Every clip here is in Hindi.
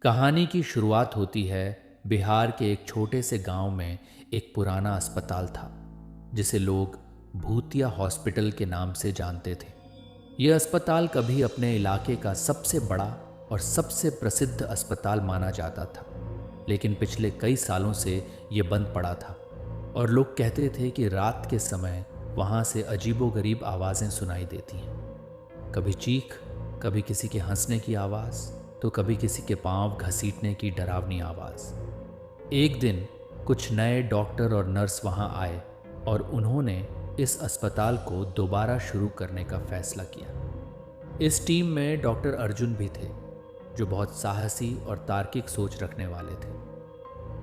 कहानी की शुरुआत होती है बिहार के एक छोटे से गांव में। एक पुराना अस्पताल था जिसे लोग भूतिया हॉस्पिटल के नाम से जानते थे। यह अस्पताल कभी अपने इलाके का सबसे बड़ा और सबसे प्रसिद्ध अस्पताल माना जाता था, लेकिन पिछले कई सालों से यह बंद पड़ा था और लोग कहते थे कि रात के समय वहां से अजीबोगरीब आवाज़ें सुनाई देती हैं। कभी चीख, कभी किसी के हंसने की आवाज़, तो कभी किसी के पांव घसीटने की डरावनी आवाज़। एक दिन कुछ नए डॉक्टर और नर्स वहां आए और उन्होंने इस अस्पताल को दोबारा शुरू करने का फैसला किया। इस टीम में डॉक्टर अर्जुन भी थे, जो बहुत साहसी और तार्किक सोच रखने वाले थे।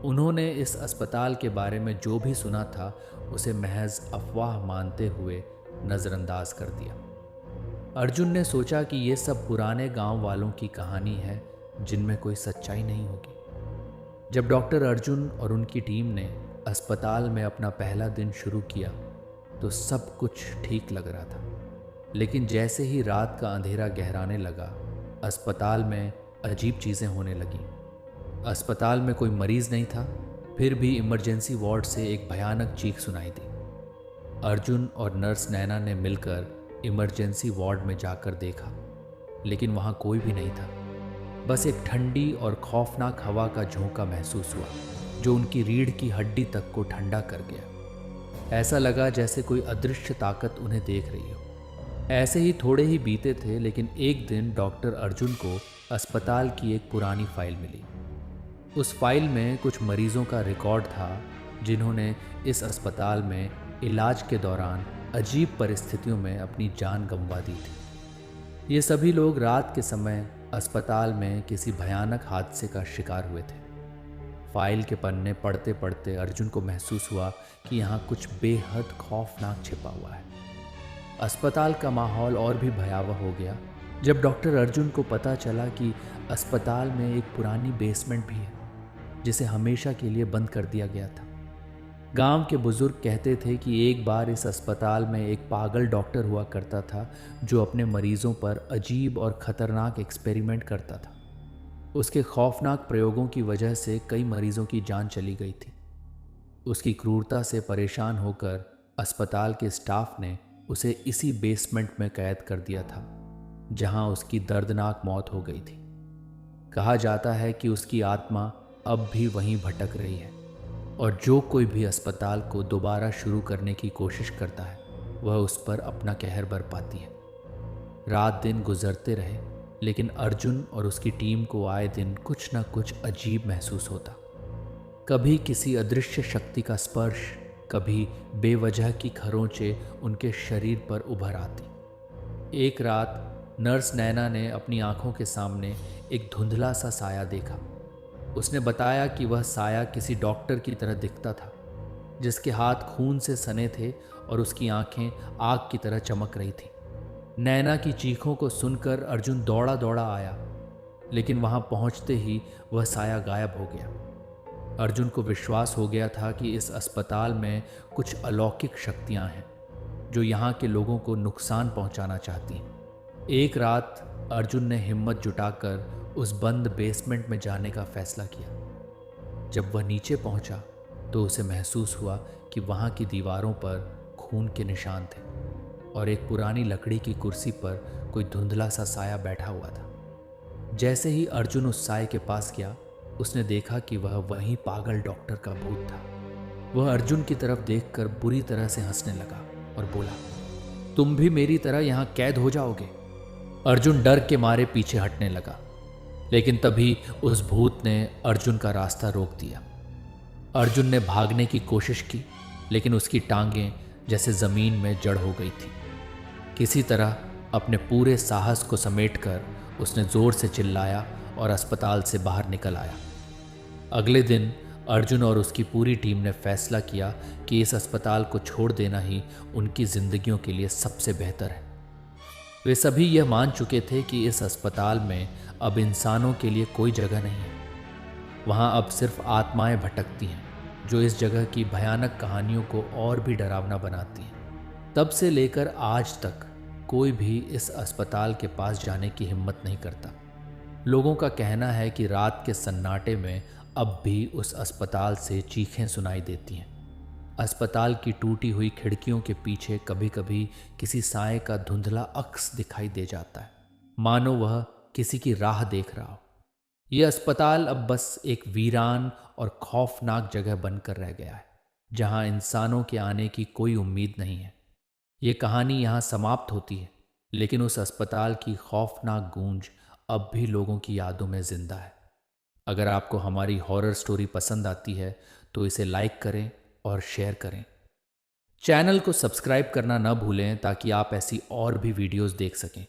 उन्होंने इस अस्पताल के बारे में जो भी सुना था उसे महज अफवाह मानते हुए नज़रअंदाज कर दिया। अर्जुन ने सोचा कि ये सब पुराने गांव वालों की कहानी है जिनमें कोई सच्चाई नहीं होगी। जब डॉक्टर अर्जुन और उनकी टीम ने अस्पताल में अपना पहला दिन शुरू किया तो सब कुछ ठीक लग रहा था, लेकिन जैसे ही रात का अंधेरा गहराने लगा, अस्पताल में अजीब चीज़ें होने लगीं। अस्पताल में कोई मरीज़ नहीं था, फिर भी इमरजेंसी वार्ड से एक भयानक चीख सुनाई दी। अर्जुन और नर्स नैना ने मिलकर इमरजेंसी वार्ड में जाकर देखा, लेकिन वहाँ कोई भी नहीं था। बस एक ठंडी और खौफनाक हवा का झोंका महसूस हुआ जो उनकी रीढ़ की हड्डी तक को ठंडा कर गया। ऐसा लगा जैसे कोई अदृश्य ताकत उन्हें देख रही हो। ऐसे ही थोड़े ही बीते थे, लेकिन एक दिन डॉक्टर अर्जुन को अस्पताल की एक पुरानी फाइल मिली। उस फाइल में कुछ मरीजों का रिकॉर्ड था जिन्होंने इस अस्पताल में इलाज के दौरान अजीब परिस्थितियों में अपनी जान गंवा दी थी। ये सभी लोग रात के समय अस्पताल में किसी भयानक हादसे का शिकार हुए थे। फाइल के पन्ने पढ़ते पढ़ते अर्जुन को महसूस हुआ कि यहाँ कुछ बेहद खौफनाक छिपा हुआ है। अस्पताल का माहौल और भी भयावह हो गया जब डॉक्टर अर्जुन को पता चला कि अस्पताल में एक पुरानी बेसमेंट भी है जिसे हमेशा के लिए बंद कर दिया गया था। गांव के बुजुर्ग कहते थे कि एक बार इस अस्पताल में एक पागल डॉक्टर हुआ करता था जो अपने मरीजों पर अजीब और ख़तरनाक एक्सपेरिमेंट करता था। उसके खौफनाक प्रयोगों की वजह से कई मरीजों की जान चली गई थी। उसकी क्रूरता से परेशान होकर अस्पताल के स्टाफ ने उसे इसी बेसमेंट में कैद कर दिया था जहां उसकी दर्दनाक मौत हो गई थी। कहा जाता है कि उसकी आत्मा अब भी वहीं भटक रही है और जो कोई भी अस्पताल को दोबारा शुरू करने की कोशिश करता है वह उस पर अपना कहर बरपाती है। रात दिन गुजरते रहे, लेकिन अर्जुन और उसकी टीम को आए दिन कुछ न कुछ अजीब महसूस होता। कभी किसी अदृश्य शक्ति का स्पर्श, कभी बेवजह की खरोंचें उनके शरीर पर उभर आती। एक रात नर्स नैना ने अपनी आंखों के सामने एक धुंधला सा साया देखा। उसने बताया कि वह साया किसी डॉक्टर की तरह दिखता था, जिसके हाथ खून से सने थे और उसकी आंखें आग की तरह चमक रही थी। नैना की चीखों को सुनकर अर्जुन दौड़ा दौड़ा आया, लेकिन वहां पहुंचते ही वह साया गायब हो गया। अर्जुन को विश्वास हो गया था कि इस अस्पताल में कुछ अलौकिक शक्तियां हैं जो यहाँ के लोगों को नुकसान पहुंचाना चाहती हैं। एक रात अर्जुन ने हिम्मत जुटाकर उस बंद बेसमेंट में जाने का फैसला किया। जब वह नीचे पहुंचा तो उसे महसूस हुआ कि वहां की दीवारों पर खून के निशान थे और एक पुरानी लकड़ी की कुर्सी पर कोई धुंधला सा साया बैठा हुआ था। जैसे ही अर्जुन उस साये के पास गया, उसने देखा कि वह वही पागल डॉक्टर का भूत था। वह अर्जुन की तरफ देखकर बुरी तरह से हंसने लगा और बोला, तुम भी मेरी तरह यहाँ कैद हो जाओगे। अर्जुन डर के मारे पीछे हटने लगा, लेकिन तभी उस भूत ने अर्जुन का रास्ता रोक दिया। अर्जुन ने भागने की कोशिश की, लेकिन उसकी टांगें जैसे ज़मीन में जड़ हो गई थी। किसी तरह अपने पूरे साहस को समेटकर उसने ज़ोर से चिल्लाया और अस्पताल से बाहर निकल आया। अगले दिन अर्जुन और उसकी पूरी टीम ने फैसला किया कि इस अस्पताल को छोड़ देना ही उनकी ज़िंदगियों के लिए सबसे बेहतर है। वे सभी यह मान चुके थे कि इस अस्पताल में अब इंसानों के लिए कोई जगह नहीं है। वहाँ अब सिर्फ आत्माएं भटकती हैं जो इस जगह की भयानक कहानियों को और भी डरावना बनाती हैं। तब से लेकर आज तक कोई भी इस अस्पताल के पास जाने की हिम्मत नहीं करता। लोगों का कहना है कि रात के सन्नाटे में अब भी उस अस्पताल से चीखें सुनाई देती हैं। अस्पताल की टूटी हुई खिड़कियों के पीछे कभी कभी किसी साए का धुंधला अक्स दिखाई दे जाता है, मानो वह किसी की राह देख रहा हो। यह अस्पताल अब बस एक वीरान और खौफनाक जगह बनकर रह गया है, जहां इंसानों के आने की कोई उम्मीद नहीं है। ये कहानी यहाँ समाप्त होती है, लेकिन उस अस्पताल की खौफनाक गूंज अब भी लोगों की यादों में जिंदा है। अगर आपको हमारी हॉरर स्टोरी पसंद आती है तो इसे लाइक करें और शेयर करें। चैनल को सब्सक्राइब करना न भूलें ताकि आप ऐसी और भी वीडियोस देख सकें।